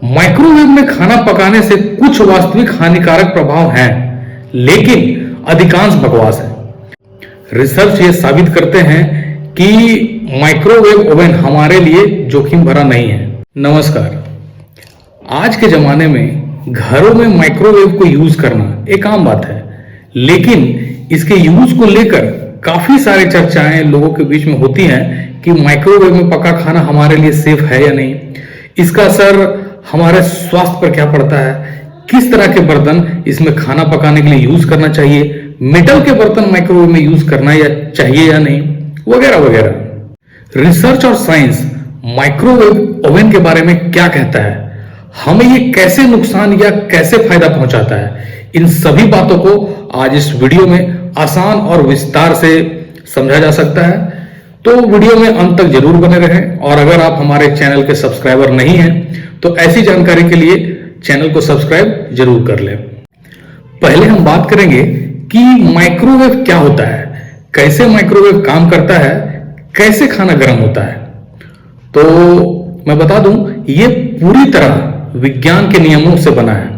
Microwave में खाना पकाने से कुछ वास्तविक हानिकारक प्रभाव हैं, लेकिन अधिकांश बकवास है। रिसर्च ये साबित करते हैं कि माइक्रोवेव ओवन हमारे लिए जोखिम भरा नहीं है। नमस्कार। आज के जमाने में घरों में माइक्रोवेव को यूज करना एक आम बात है, लेकिन इसके यूज को लेकर काफी सारी चर्चाएं लोगों के बीच में होती हैं कि माइक्रोवेव में पका खाना हमारे लिए सेफ है या नहीं, इसका असर हमारे स्वास्थ्य पर क्या पड़ता है, किस तरह के बर्तन इसमें खाना पकाने के लिए यूज करना चाहिए, मेटल के बर्तन माइक्रोवेव में यूज करना या चाहिए या नहीं, वगैरह वगैरह। रिसर्च और साइंस माइक्रोवेव ओवन के बारे में क्या कहता है, हमें ये कैसे नुकसान या कैसे फायदा पहुंचाता है, इन सभी बातों को आज इस वीडियो में आसान और विस्तार से समझा जा सकता है। तो वीडियो में अंत तक जरूर बने रहें, और अगर आप हमारे चैनल के सब्सक्राइबर नहीं हैं तो ऐसी जानकारी के लिए चैनल को सब्सक्राइब जरूर कर लें। पहले हम बात करेंगे कि माइक्रोवेव क्या होता है, कैसे माइक्रोवेव काम करता है, कैसे खाना गर्म होता है। तो मैं बता दूं, ये पूरी तरह विज्ञान के नियमों से बना है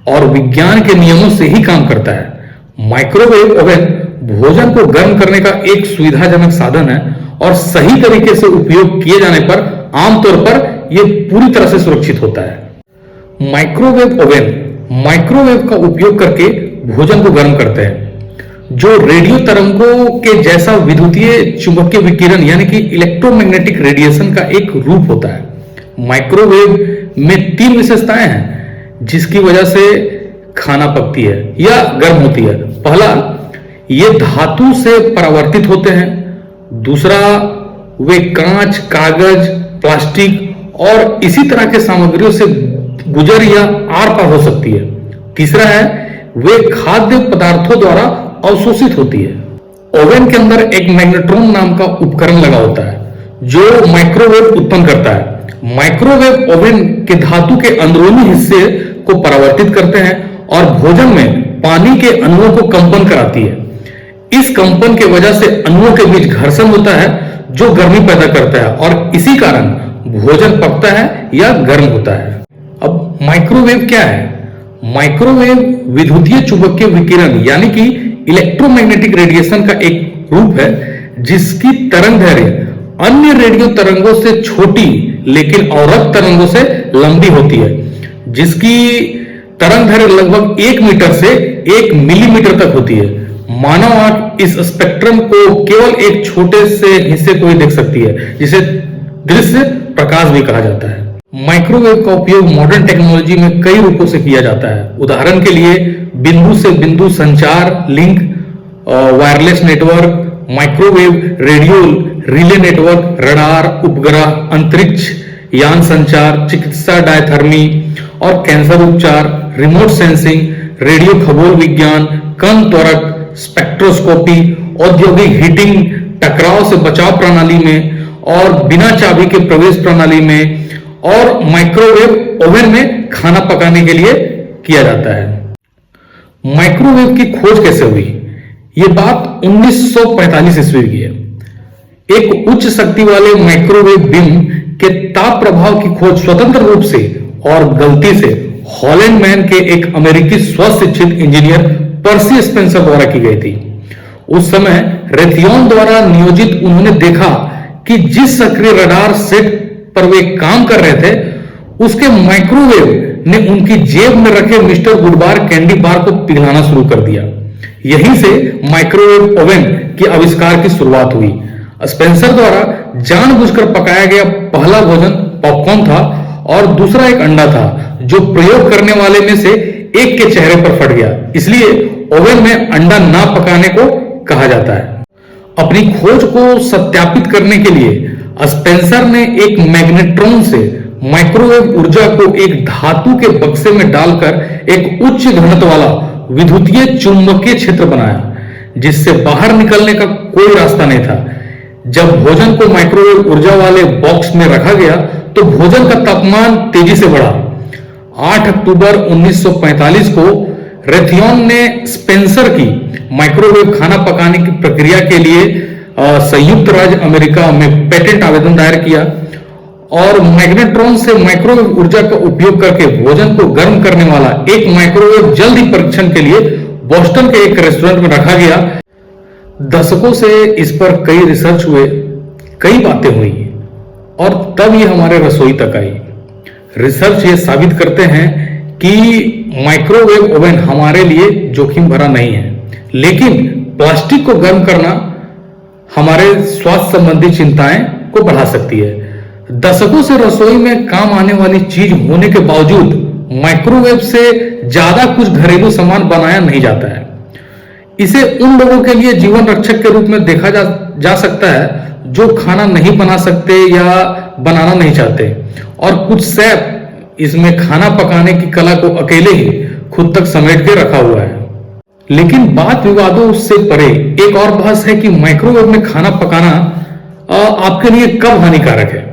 और विज्ञान के नियमों से ही काम करता है। माइक्रोवेव ओवन भोजन को गर्म करने का एक सुविधाजनक साधन है और सही तरीके से उपयोग किए जाने पर आमतौर पर यह पूरी तरह से सुरक्षित होता है। माइक्रोवेव ओवन माइक्रोवेव का उपयोग करके भोजन को गर्म करते हैं, जो रेडियो तरंगों के जैसा विद्युतीय चुंबकीय विकिरण यानी कि इलेक्ट्रोमैग्नेटिक रेडिएशन का एक रूप होता है। माइक्रोवेव में 3 विशेषताएं हैं जिसकी वजह से खाना पकती है या गर्म होती है। पहला, ये धातु से परावर्तित होते हैं। दूसरा, वे कांच, कागज, प्लास्टिक और इसी तरह के सामग्रियों से गुजर या आर पार हो सकती है। तीसरा है, वे खाद्य पदार्थों द्वारा अवशोषित होती है। ओवन के अंदर एक मैग्नेट्रॉन नाम का उपकरण लगा होता है जो माइक्रोवेव उत्पन्न करता है। माइक्रोवेव ओवन के धातु के अंदरूनी हिस्से को परावर्तित करते हैं और भोजन में पानी के अणुओं को कंपन कराती है। इस कंपन के वजह से अणुओं के बीच घर्षण होता है जो गर्मी पैदा करता है और इसी कारण भोजन पकता है या गर्म होता है। अब माइक्रोवेव क्या है? माइक्रोवेव विद्युतीय चुंबकीय विकिरण यानी कि इलेक्ट्रोमैग्नेटिक रेडिएशन का एक रूप है जिसकी तरंगदैर्घ्य अन्य रेडियो तरंगों से छोटी लेकिन अवरक्त तरंगों से लंबी होती है, जिसकी तरंगदैर्घ्य लगभग 1 मीटर से 1 मिलीमीटर तक होती है। मानव आंख इस स्पेक्ट्रम को केवल एक छोटे से हिस्से को ही देख सकती है, जिसे दृश्य प्रकाश भी कहा जाता है। माइक्रोवेव का उपयोग मॉडर्न टेक्नोलॉजी में कई रूपों से किया जाता है। उदाहरण के लिए बिंदु से बिंदु संचार, link, wireless network, microwave radio relay network, radar, उपग्रह, अंतरिक्ष यान संचार, चिकित्सा डायथर्मी और कैंसर उपचार, रिमोट सेंसिंग, रेडियो खगोल विज्ञान, कण त्वरक, स्पेक्ट्रोस्कोपी, औद्योगिक हीटिंग, टकराव से बचाव प्रणाली में और बिना चाबी के प्रवेश प्रणाली में, और माइक्रोवेव ओवन में खाना पकाने के लिए किया जाता है। माइक्रोवेव की खोज कैसे हुई? यह बात 1945 ईस्वी की है। एक उच्च शक्ति वाले माइक्रोवेव बीम के ताप प्रभाव की खोज स्वतंत्र रूप से और गलती से हॉलैंड मैन के एक अमेरिकी स्वशिक्षित इंजीनियर पर्सी स्पेंसर द्वारा की गई थी। उस समय रेथियोन द्वारा नियोजित उन्होंने देखा कि जिस सक्रिय रडार सेट पर वे काम कर रहे थे उसके माइक्रोवेव ने उनकी जेब में रखे मिस्टर गुडबार कैंडी बार को पिघलाना शुरू कर दिया। यहीं से माइक्रोवेव ओवन के आविष्कार की शुरुआत हुई। स्पेंसर द्वारा जानबूझकर पकाया गया पहला भोजन पॉपकॉर्न था और दूसरा एक अंडा था जो प्रयोग करने वाले में से एक के चेहरे पर फट गया, इसलिए ओवन में अंडा ना पकाने को कहा जाता है। अपनी खोज को सत्यापित करने के लिए स्पेंसर ने एक मैग्नेट्रॉन से माइक्रोवेव ऊर्जा को एक धातु के बक्से में डालकर एक उच्च घनत्व वाला विद्युतीय चुंबकीय क्षेत्र बनाया जिससे बाहर निकलने का कोई रास्ता नहीं था। जब भोजन को माइक्रोवेव ऊर्जा वाले बॉक्स में रखा गया तो भोजन का तापमान तेजी से बढ़ा। 8 अक्टूबर 1945 को रेथियोन ने स्पेंसर की माइक्रोवेव खाना पकाने की प्रक्रिया के लिए संयुक्त राज्य अमेरिका में पेटेंट आवेदन दायर किया और मैग्नेट्रॉन से माइक्रोवेव ऊर्जा का उपयोग करके भोजन को गर्म करने वाला एक माइक्रोवेव जल्द ही परीक्षण के लिए बोस्टन के एक रेस्टोरेंट में रखा गया। दशकों से इस पर कई रिसर्च हुए, कई बातें हुई और तब ये हमारे रसोई तक आई। रिसर्च ये साबित करते हैं कि माइक्रोवेव ओवन हमारे लिए जोखिम भरा नहीं है, लेकिन प्लास्टिक को गर्म करना हमारे स्वास्थ्य संबंधी चिंताएं को बढ़ा सकती है। दशकों से रसोई में काम आने वाली चीज होने के बावजूद माइक्रोवेव से ज्यादा कुछ घरेलू सामान बनाया नहीं जाता है। इसे उन लोगों के लिए जीवन रक्षक के रूप में देखा जा सकता है जो खाना नहीं बना सकते या बनाना नहीं चाहते, और कुछ शेफ इसमें खाना पकाने की कला को अकेले ही खुद तक समेट के रखा हुआ है। लेकिन बात विवादों उससे परे एक और बहस है कि माइक्रोवेव में खाना पकाना आपके लिए कब हानिकारक है।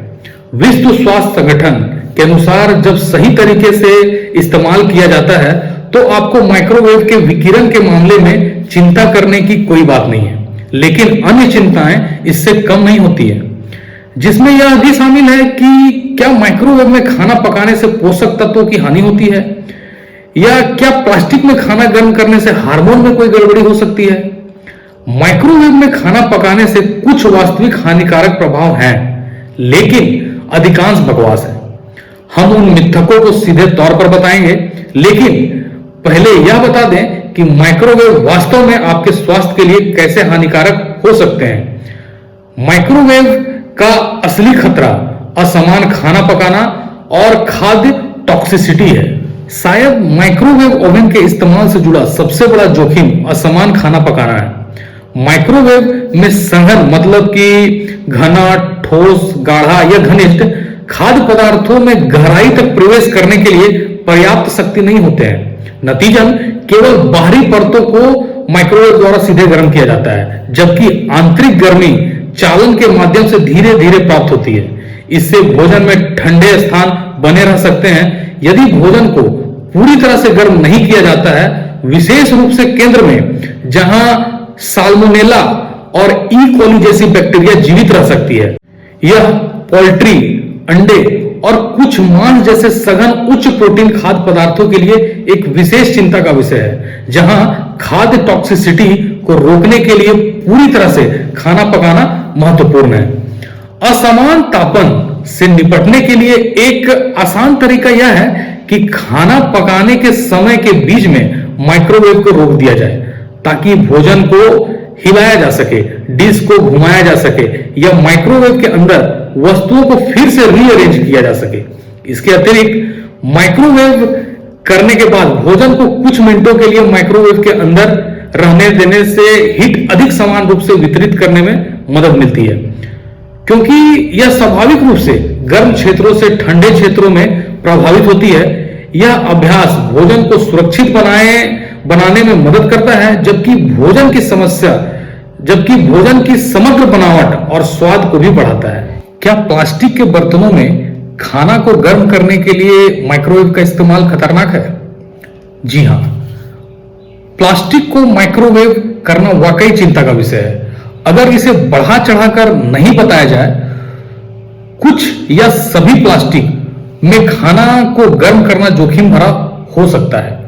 विश्व स्वास्थ्य संगठन के अनुसार जब सही तरीके से इस्तेमाल किया जाता है तो आपको माइक्रोवेव के विकिरण के मामले में चिंता करने की कोई बात नहीं है, लेकिन अन्य चिंताएं इससे कम नहीं होती है, जिसमें यह भी शामिल है कि क्या माइक्रोवेव में खाना पकाने से पोषक तत्वों की हानि होती है, या क्या प्लास्टिक में खाना गर्म करने से हार्मोन में कोई गड़बड़ी हो सकती है। माइक्रोवेव में खाना पकाने से कुछ वास्तविक हानिकारक प्रभाव हैं, लेकिन अधिकांश बकवास है। हम उन मिथकों को सीधे तौर पर बताएंगे, लेकिन पहले यह बता दें कि माइक्रोवेव वास्तव में आपके स्वास्थ्य के लिए कैसे हानिकारक हो सकते हैं। माइक्रोवेव का असली खतरा असमान खाना पकाना और खाद्य टॉक्सिसिटी है। शायद माइक्रोवेव ओवन के इस्तेमाल से जुड़ा सबसे बड़ा जोखिम असमान खाना पकाना है। माइक्रोवेव में सघन मतलब कि घना, ठोस, गाढ़ा या घनिष्ठ खाद्य पदार्थों में गहराई तक प्रवेश करने के लिए पर्याप्त शक्ति नहीं होते हैं। नतीजन केवल बाहरी परतों को माइक्रोवेव द्वारा सीधे गर्म किया जाता है, जबकि आंतरिक गर्मी चालन के माध्यम से धीरे धीरे प्राप्त होती है। इससे भोजन में ठंडे स्थान बने रह सकते हैं। यदि भोजन को पूरी तरह से गर्म नहीं किया जाता है, विशेष रूप से केंद्र में जहां साल्मोनेला और ई कोली जैसी बैक्टीरिया जीवित रह सकती है, यह पोल्ट्री, अंडे और कुछ मांस जैसे सघन उच्च प्रोटीन खाद्य पदार्थों के लिए एक विशेष चिंता का विषय है, जहां खाद्य टॉक्सिसिटी को रोकने के लिए पूरी तरह से खाना पकाना महत्वपूर्ण है। असमान तापन से निपटने के लिए एक आसान तरीका यह है कि खाना पकाने के समय के बीच में माइक्रोवेव को रोक दिया जाए, ताकि भोजन को हिलाया जा सके, डिश को घुमाया जा सके या माइक्रोवेव के अंदर वस्तुओं को फिर से रीअरेंज किया जा सके। इसके अतिरिक्त माइक्रोवेव करने के बाद भोजन को कुछ मिनटों के लिए माइक्रोवेव के अंदर रहने देने से हीट अधिक समान रूप से वितरित करने में मदद मिलती है, क्योंकि यह स्वाभाविक रूप से गर्म क्षेत्रों से ठंडे क्षेत्रों में प्रभावित होती है। यह अभ्यास भोजन को सुरक्षित बनाने में मदद करता है, जबकि भोजन की समग्र बनावट और स्वाद को भी बढ़ाता है। क्या प्लास्टिक के बर्तनों में खाना को गर्म करने के लिए माइक्रोवेव का इस्तेमाल खतरनाक है? जी हां, प्लास्टिक को माइक्रोवेव करना वाकई चिंता का विषय है। अगर इसे बढ़ा चढ़ाकर नहीं बताया जाए, कुछ या सभी प्लास्टिक में खाना को गर्म करना जोखिम भरा हो सकता है।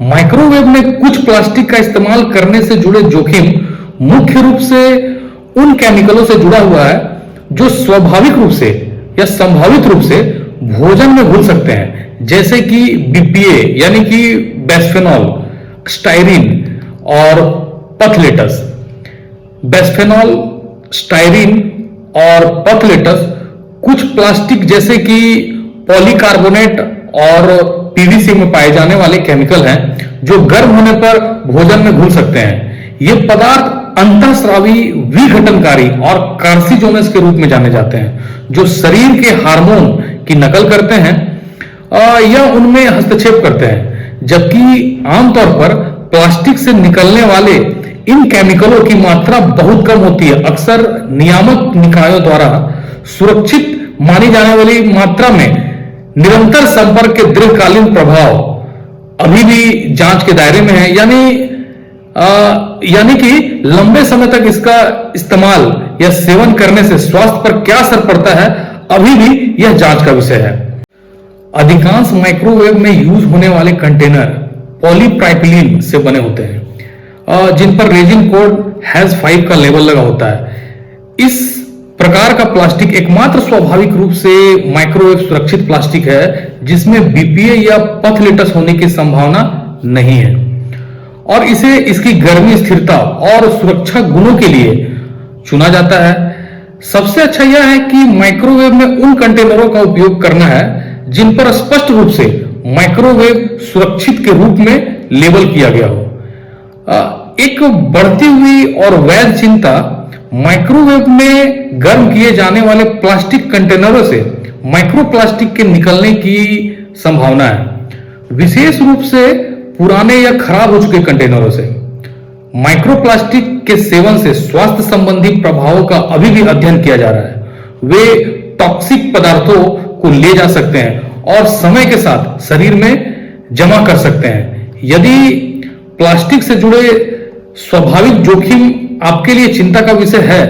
माइक्रोवेव में कुछ प्लास्टिक का इस्तेमाल करने से जुड़े जोखिम मुख्य रूप से उन केमिकलों से जुड़ा हुआ है जो स्वाभाविक रूप से या संभावित रूप से भोजन में घुल सकते हैं, जैसे कि बीपीए यानी कि बिस्फेनॉल, स्टाइरिन और पथलेटस। बिस्फेनॉल, स्टाइरिन और पथलेटस कुछ प्लास्टिक जैसे कि पॉलीकार्बोनेट और पीवीसी में पाए जाने वाले केमिकल हैं जो गर्म होने पर भोजन में घुल सकते हैं। ये पदार्थ अंतःस्रावी, विघटनकारी और कार्सिनोजेनस के रूप में जाने जाते हैं, जो शरीर के हार्मोन की नकल करते हैं या उनमें हस्तक्षेप करते हैं। जबकि आमतौर पर प्लास्टिक से निकलने वाले इन केमिकलों की मात्रा बहुत कम होती है। अक्सर नियामक निकायों द्वारा सुरक्षित मानी जाने वाली मात्रा में निरंतर संपर्क के दीर्घकालीन प्रभाव अभी भी जांच के दायरे में है, यानी कि लंबे समय तक इसका इस्तेमाल या सेवन करने से स्वास्थ्य पर क्या असर पड़ता है, अभी भी यह जांच का विषय है। अधिकांश माइक्रोवेव में यूज होने वाले कंटेनर पॉलीप्रोपिलीन से बने होते हैं, जिन पर रेजिन कोड H5 का लेबल लगा होता है। इस प्रकार का प्लास्टिक एकमात्र स्वाभाविक रूप से माइक्रोवेव सुरक्षित प्लास्टिक है जिसमें बीपीए या पथ लिटस होने की संभावना नहीं है, और इसे इसकी गर्मी स्थिरता और सुरक्षा गुणों के लिए चुना जाता है। सबसे अच्छा यह है कि माइक्रोवेव में उन कंटेनरों का उपयोग करना है जिन पर स्पष्ट रूप से माइक्रोवेव सुरक्षित के रूप में लेबल किया गया हो। एक बढ़ती हुई और वैध चिंता माइक्रोवेव में गर्म किए जाने वाले प्लास्टिक कंटेनरों से माइक्रोप्लास्टिक के निकलने की संभावना है, विशेष रूप से पुराने या खराब हो चुके कंटेनरों से। माइक्रोप्लास्टिक के सेवन से स्वास्थ्य संबंधी प्रभावों का अभी भी अध्ययन किया जा रहा है। वे टॉक्सिक पदार्थों को ले जा सकते हैं और समय के साथ शरीर में जमा कर सकते हैं। यदि प्लास्टिक से जुड़े स्वाभाविक जोखिम आपके लिए चिंता का विषय है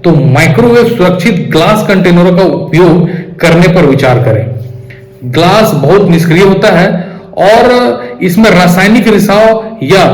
तो माइक्रोवेव सुरक्षित ग्लास कंटेनरों का उपयोग करने पर विचार करें। ग्लास बहुत निष्क्रिय होता है और इसमें रासायनिक रिसाव या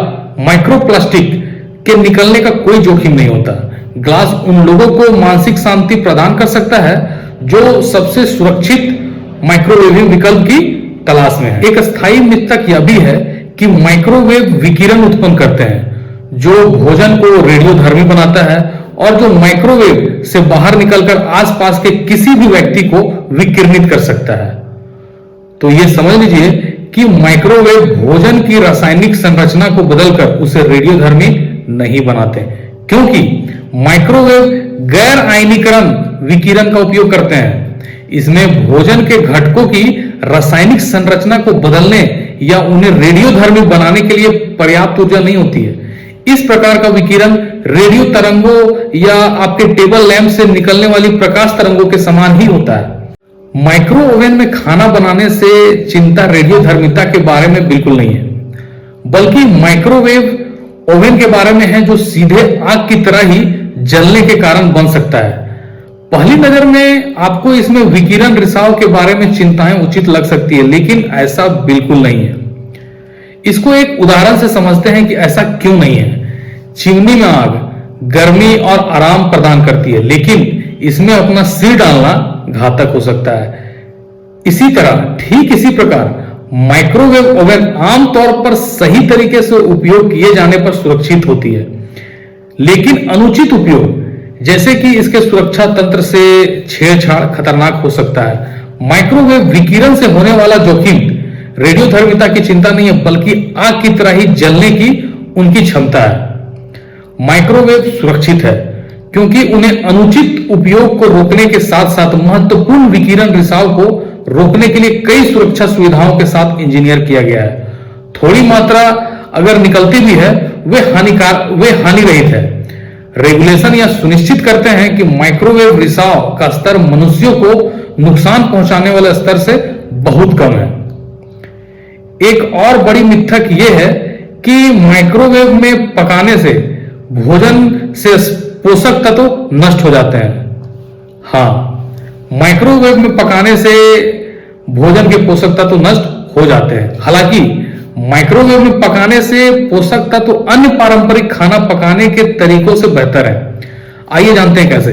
माइक्रोप्लास्टिक के निकलने का कोई जोखिम नहीं होता। ग्लास उन लोगों को मानसिक शांति प्रदान कर सकता है जो सबसे सुरक्षित माइक्रोवेव विकल्प की तलाश में है। एक स्थायी मिथक यह भी है कि माइक्रोवेव विकिरण उत्पन्न करते हैं जो भोजन को रेडियोधर्मी बनाता है और जो माइक्रोवेव से बाहर निकलकर आसपास के किसी भी व्यक्ति को विकिरणित कर सकता है। तो यह समझ लीजिए कि माइक्रोवेव भोजन की रासायनिक संरचना को बदलकर उसे रेडियोधर्मी नहीं बनाते, क्योंकि माइक्रोवेव गैर आयनीकरण विकिरण का उपयोग करते हैं। इसमें भोजन के घटकों की रासायनिक संरचना को बदलने या उन्हें रेडियोधर्मी बनाने के लिए पर्याप्त ऊर्जा नहीं होती है। इस प्रकार का विकिरण रेडियो तरंगों या आपके टेबल लैंप से निकलने वाली प्रकाश तरंगों के समान ही होता है। माइक्रो ओवन में खाना बनाने से चिंता रेडियोधर्मिता के बारे में बिल्कुल नहीं है, बल्कि माइक्रोवेव ओवन के बारे में है जो सीधे आग की तरह ही जलने के कारण बन सकता है। पहली नजर में आपको इसमें विकिरण रिसाव के बारे में चिंताएं उचित लग सकती है, लेकिन ऐसा बिल्कुल नहीं है। इसको एक उदाहरण से समझते हैं कि ऐसा क्यों नहीं है। चिमनी में आग गर्मी और आराम प्रदान करती है, लेकिन इसमें अपना सिर डालना घातक हो सकता है। ठीक इसी प्रकार माइक्रोवेव ओवन आमतौर पर सही तरीके से उपयोग किए जाने पर सुरक्षित होती है, लेकिन अनुचित उपयोग जैसे कि इसके सुरक्षा तंत्र से छेड़छाड़ खतरनाक हो सकता है। माइक्रोवेव विकिरण से होने वाला जोखिम रेडियोधर्मिता की चिंता नहीं है, बल्कि आग की तरह ही जलने की उनकी क्षमता है। माइक्रोवेव सुरक्षित है क्योंकि उन्हें अनुचित उपयोग को रोकने के साथ साथ महत्वपूर्ण विकिरण रिसाव को रोकने के लिए कई सुरक्षा सुविधाओं के साथ इंजीनियर किया गया है। थोड़ी मात्रा अगर निकलती भी है वे हानि रहित है। रेगुलेशन यह सुनिश्चित करते हैं कि माइक्रोवेव रिसाव का स्तर मनुष्यों को नुकसान पहुंचाने वाले स्तर से बहुत कम है। एक और बड़ी मिथक यह है कि माइक्रोवेव में पकाने से भोजन से पोषक तत्व नष्ट हो जाते हैं। हाँ, माइक्रोवेव में पकाने से भोजन के पोषक तत्व नष्ट हो जाते हैं। हालांकि माइक्रोवेव में पकाने से पोषक तत्व अन्य पारंपरिक खाना पकाने के तरीकों से बेहतर है। आइए जानते हैं कैसे।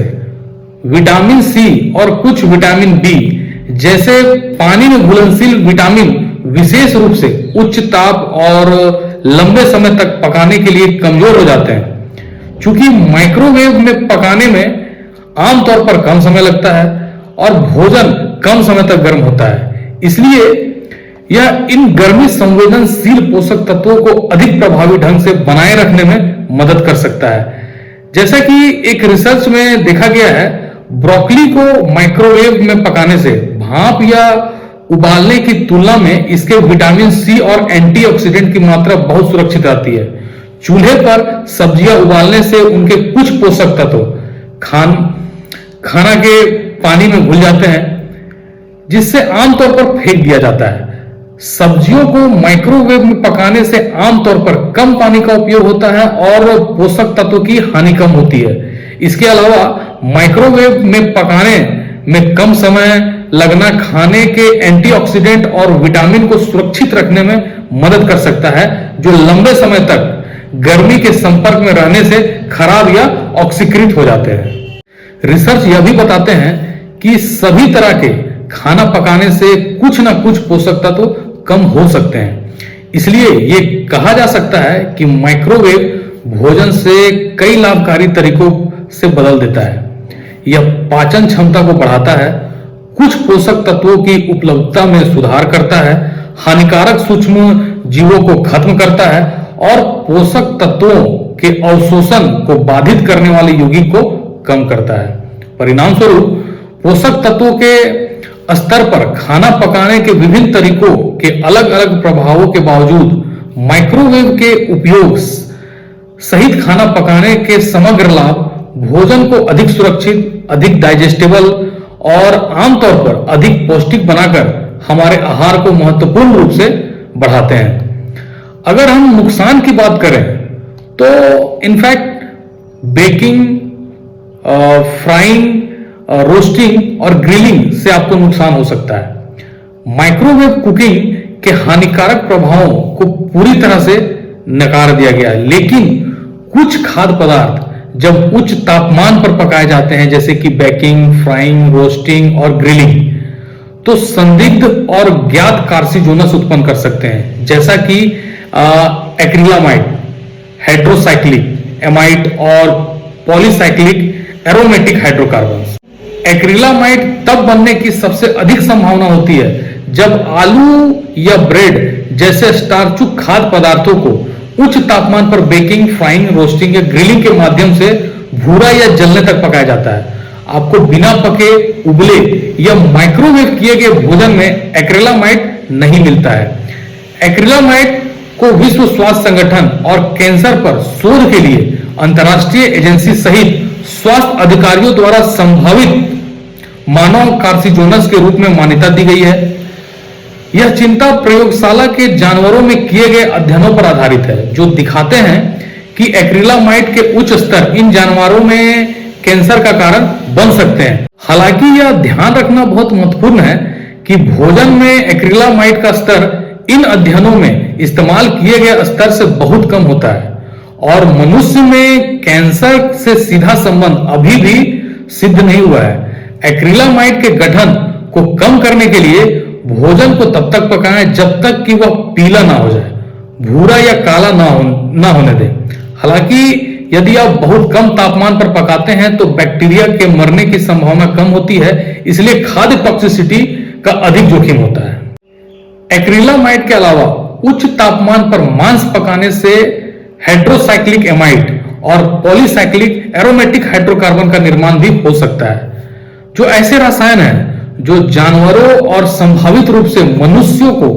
विटामिन सी और कुछ विटामिन बी जैसे पानी में घुलनशील विटामिन विशेष रूप से उच्च ताप और लंबे समय तक पकाने के लिए कमजोर हो जाते हैं। चूंकि माइक्रोवेव में पकाने में आमतौर पर कम समय लगता है और भोजन कम समय तक गर्म होता है, इसलिए यह इन गर्मी संवेदनशील पोषक तत्वों को अधिक प्रभावी ढंग से बनाए रखने में मदद कर सकता है। जैसा कि एक रिसर्च में देखा गया है, ब्रोकली को माइक्रोवेव में पकाने से भाप या उबालने की तुलना में इसके विटामिन सी और एंटीऑक्सीडेंट की मात्रा बहुत सुरक्षित आती है। चूल्हे पर सब्जियां उबालने से उनके कुछ पोषक तत्व खाना के पानी में घुल जाते हैं, जिससे आमतौर पर फेंक दिया जाता है। सब्जियों को माइक्रोवेव में पकाने से आमतौर पर कम पानी का उपयोग होता है और पोषक तत्वों की हानि कम होती है। इसके अलावा माइक्रोवेव में पकाने में कम समय लगना खाने के एंटीऑक्सीडेंट और विटामिन को सुरक्षित रखने में मदद कर सकता है, जो लंबे समय तक गर्मी के संपर्क में रहने से खराब या ऑक्सीकृत हो जाते हैं। रिसर्च यह भी बताते हैं कि सभी तरह के खाना पकाने से कुछ ना कुछ पोषक तत्व कम हो सकते हैं। इसलिए ये कहा जा सकता है कि माइक्रोवेव भोजन से कई लाभकारी तरीकों से बदल देता है। यह पाचन क्षमता को बढ़ाता है, कुछ पोषक तत्वों की उपलब्धता में सुधार करता है, हानिकारक सूक्ष्म जीवों को खत्म करता है और पोषक तत्वों के अवशोषण को बाधित करने वाले यौगिक को कम करता है। परिणाम स्वरूप पोषक तत्वों के स्तर पर खाना पकाने के विभिन्न तरीकों के अलग अलग प्रभावों के बावजूद माइक्रोवेव के उपयोग सहित खाना पकाने के समग्र लाभ भोजन को अधिक सुरक्षित, अधिक डाइजेस्टेबल और आमतौर पर अधिक पौष्टिक बनाकर हमारे आहार को महत्वपूर्ण रूप से बढ़ाते हैं। अगर हम नुकसान की बात करें तो इनफैक्ट बेकिंग, फ्राइंग, रोस्टिंग और ग्रिलिंग से आपको नुकसान हो सकता है। माइक्रोवेव कुकिंग के हानिकारक प्रभावों को पूरी तरह से नकार दिया गया है, लेकिन कुछ खाद्य पदार्थ जब उच्च तापमान पर पकाए जाते हैं, जैसे कि बेकिंग, फ्राइंग, रोस्टिंग और ग्रिलिंग, तो संदिग्ध और ज्ञात कार्सिनोजेनस उत्पन्न कर सकते हैं, जैसा कि एक्रिलामाइड, हाइड्रोसाइक्लिक एमाइड और पॉलीसाइक्लिक एरोमेटिक हाइड्रोकार्बन्स। एक्रिलामाइड तब बनने की सबसे अधिक संभावना होती है जब आलू या ब्रेड जैसे स्टार्चयुक्त खाद्य पदार्थों को उच्च तापमान पर बेकिंग, फ्राइंग, रोस्टिंग या ग्रिलिंग के माध्यम से भूरा या जलने तक पकाया जाता है। आपको बिना पके, उबले या माइक्रोवेव किए गए भोजन में एक्रिलामाइड नहीं मिलता है। एक्रिलामाइड को विश्व स्वास्थ्य संगठन और कैंसर पर शोध के लिए अंतर्राष्ट्रीय एजेंसी सहित स्वास्थ्य अधिकारियों द्वारा संभावित मानव कार्सिनोजेनस के रूप में मान्यता दी गई है। यह चिंता प्रयोगशाला के जानवरों में किए गए अध्ययनों पर आधारित है, जो दिखाते हैं कि एक्रिलामाइड के उच्च स्तर इन जानवरों में कैंसर का कारण बन सकते हैं। हालांकि यह ध्यान रखना बहुत महत्वपूर्ण है कि भोजन में एक्रिलामाइड का स्तर इन अध्ययनों में इस्तेमाल किए गए स्तर से बहुत कम होता है और मनुष्य में कैंसर से सीधा संबंध अभी भी सिद्ध नहीं हुआ है। एक्रिलामाइड के गठन को कम करने के लिए भोजन को तब तक पकाएं जब तक कि वह पीला ना हो जाए, भूरा या काला ना होने दें। हालांकि यदि आप बहुत कम तापमान पर पकाते हैं तो बैक्टीरिया के मरने की संभावना कम होती है, इसलिए खाद्य टॉक्सिसिटी का अधिक जोखिम होता है। एक्रिलामाइड के अलावा उच्च तापमान पर मांस पकाने से हाइड्रोसाइक्लिक एमाइड और पॉलीसाइक्लिक एरोमेटिक हाइड्रोकार्बन का निर्माण भी हो सकता है, जो ऐसे रसायन हैं जो जानवरों और संभावित रूप से मनुष्यों को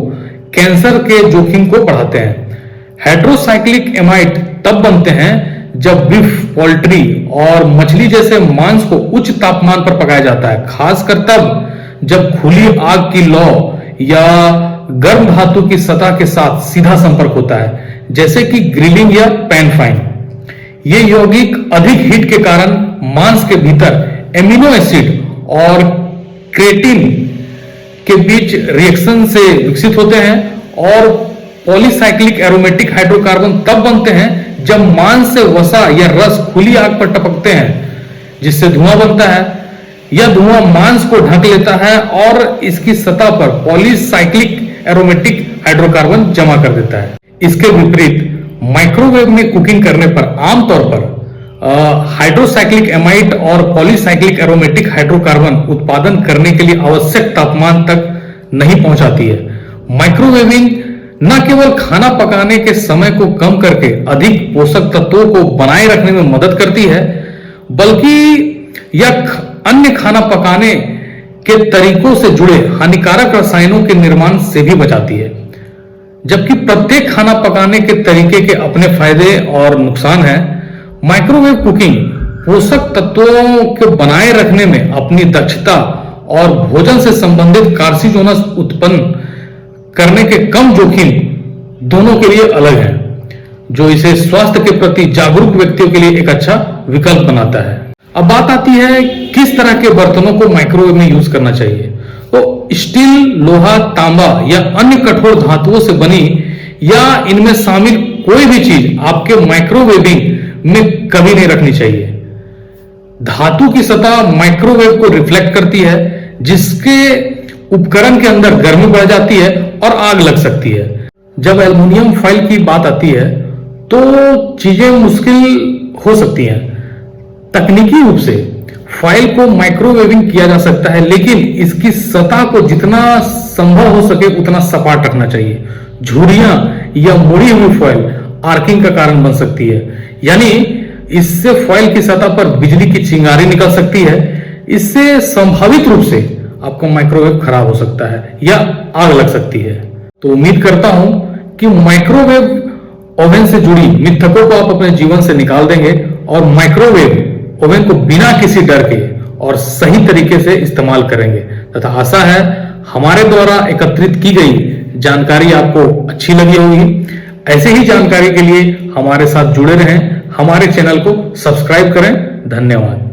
कैंसर के जोखिम को बढ़ाते हैं। हाइड्रोसाइक्लिक एमाइड तब बनते हैं जब बीफ, पोल्ट्री और मछली जैसे मांस को उच्च तापमान पर पकाया जाता है, खासकर तब जब खुली आग की लौ या गर्म धातु की सतह के साथ सीधा संपर्क होता है, जैसे कि ग्रिलिंग या पैन फ्राइंग। ये यौगिक अधिक हीट के कारण मांस के भीतर एमिनो एसिड और क्रेटिन के बीच रिएक्शन से विकसित होते हैं और पॉलीसाइक्लिक एरोमेटिक हाइड्रोकार्बन तब बनते हैं जब मांस से वसा या रस खुली आग पर टपकते हैं, जिससे धुआं बनता है। यह धुआं मांस को ढक लेता है और इसकी सतह पर पॉलीसाइक्लिक एरोमेटिक हाइड्रोकार्बन जमा कर देता है। इसके विपरीत माइक्रोवेव में कुकिंग करने पर आमतौर पर हाइड्रोसाइक्लिक एमाइड और पॉलीसाइक्लिक एरोमेटिक हाइड्रोकार्बन उत्पादन करने के लिए आवश्यक तापमान तक नहीं पहुंचाती है। माइक्रोवेविंग न केवल खाना पकाने के समय को कम करके अधिक पोषक तत्वों को बनाए रखने में मदद करती है, बल्कि यह अन्य खाना पकाने के तरीकों से जुड़े हानिकारक रसायनों के निर्माण से भी बचाती है। जबकि प्रत्येक खाना पकाने के तरीके के अपने फायदे और नुकसान हैं, माइक्रोवेव कुकिंग पोषक तत्वों को बनाए रखने में अपनी दक्षता और भोजन से संबंधित कार्सिनोजेनस उत्पन्न करने के कम जोखिम दोनों के लिए अलग है, जो इसे स्वास्थ्य के प्रति जागरूक व्यक्तियों के लिए एक अच्छा विकल्प बनाता है। अब बात आती है किस तरह के बर्तनों को माइक्रोवेव में यूज करना चाहिए। तो स्टील, लोहा, तांबा या अन्य कठोर धातुओं से बनी या इनमें शामिल कोई भी चीज आपके माइक्रोवेविंग में कभी नहीं रखनी चाहिए। धातु की सतह माइक्रोवेव को रिफ्लेक्ट करती है, जिसके उपकरण के अंदर गर्मी बढ़ जाती है और आग लग सकती है। जब एल्युमिनियम फॉयल की बात आती है तो चीजें मुश्किल हो सकती हैं। तकनीकी रूप से फॉयल को माइक्रोवेविंग किया जा सकता है, लेकिन इसकी सतह को जितना संभव हो सके उतना सपाट रखना चाहिए। झुर्रियां या मुड़ी हुई फॉयल आर्किंग का कारण बन सकती है, यानी इससे फॉयल की सतह पर बिजली की चिंगारी निकल सकती है। इससे संभावित रूप से आपका माइक्रोवेव खराब हो सकता है या आग लग सकती है। तो उम्मीद करता हूं कि माइक्रोवेव ओवन से जुड़ी मिथकों को आप अपने जीवन से निकाल देंगे और माइक्रोवेव ओवन को बिना किसी डर के और सही तरीके से इस्तेमाल करेंगे। तथा आशा है हमारे द्वारा एकत्रित की गई जानकारी आपको अच्छी लगी होगी। ऐसे ही जानकारी के लिए हमारे साथ जुड़े रहें, हमारे चैनल को सब्सक्राइब करें। धन्यवाद।